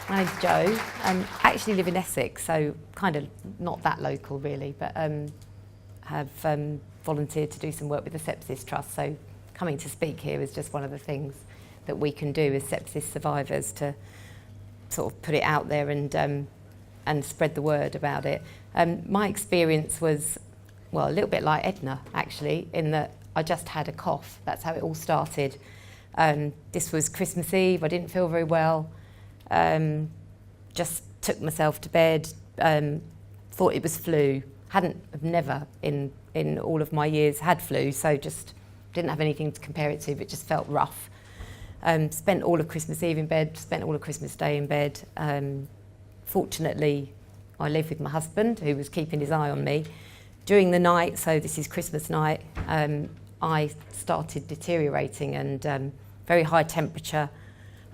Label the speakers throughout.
Speaker 1: My name's Jo. I actually live in Essex, so kind of not that local really, but have volunteered to do some work with the Sepsis Trust, so coming to speak here is just one of the things that we can do as sepsis survivors to sort of put it out there and spread the word about it. My experience was, well, a little bit like Edna actually, in that I just had a cough. That's how it all started. This was Christmas Eve, I didn't feel very well. Just took myself to bed, thought it was flu. I've never in all of my years had flu, so just didn't have anything to compare it to, but just felt rough. Spent all of Christmas Eve in bed, spent all of Christmas Day in bed. Fortunately, I lived with my husband, who was keeping his eye on me. During the night, so this is Christmas night, I started deteriorating and very high temperature.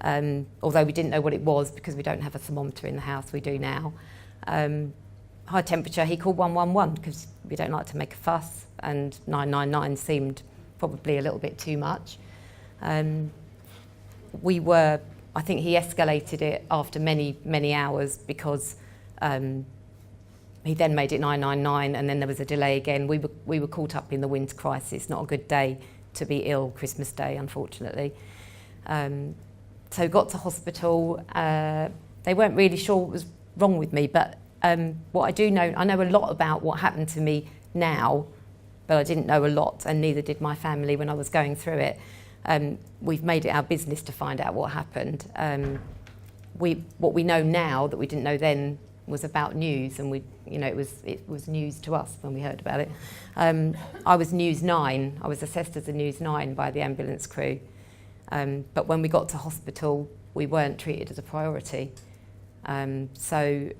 Speaker 1: Although we didn't know what it was because we don't have a thermometer in the house, we do now. High temperature, he called 111 because we don't like to make a fuss, and 999 seemed probably a little bit too much. I think he escalated it after many hours because he then made it 999 and then there was a delay again. We were caught up in the winter crisis, not a good day to be ill, Christmas Day, unfortunately. So got to hospital. They weren't really sure what was wrong with me, but what I do know, I know a lot about what happened to me now, but I didn't know a lot, and neither did my family when I was going through it. We've made it our business to find out what happened. What we know now that we didn't know then was about news, and it was news to us when we heard about it. I was News 9. I was assessed as a News 9 by the ambulance crew. But when we got to hospital, we weren't treated as a priority. So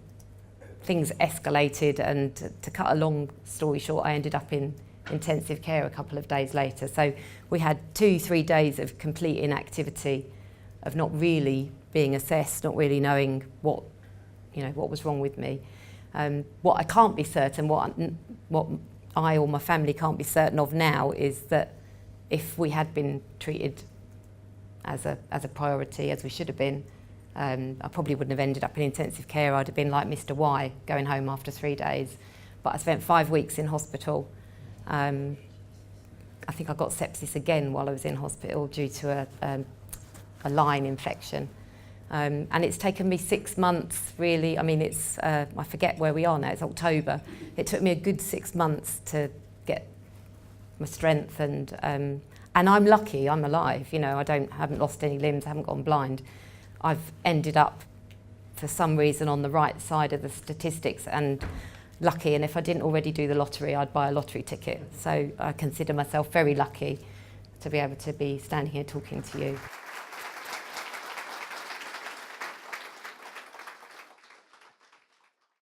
Speaker 1: things escalated, and to cut a long story short, I ended up in intensive care a couple of days later. So we had 2-3 days of complete inactivity, of not really being assessed, not really knowing what was wrong with me. What I can't be certain, what I or my family can't be certain of now, is that if we had been treated as a priority, as we should have been, I probably wouldn't have ended up in intensive care. I'd have been like Mr. Y, going home after 3 days. But I spent 5 weeks in hospital. I think I got sepsis again while I was in hospital due to a line infection. And it's taken me 6 months, really. I mean, I forget where we are now, it's October. It took me a good 6 months to get my strength, and I'm lucky, I'm alive, I haven't lost any limbs, I haven't gone blind. I've ended up, for some reason, on the right side of the statistics, and lucky, and if I didn't already do the lottery, I'd buy a lottery ticket. So I consider myself very lucky to be able to be standing here talking to you.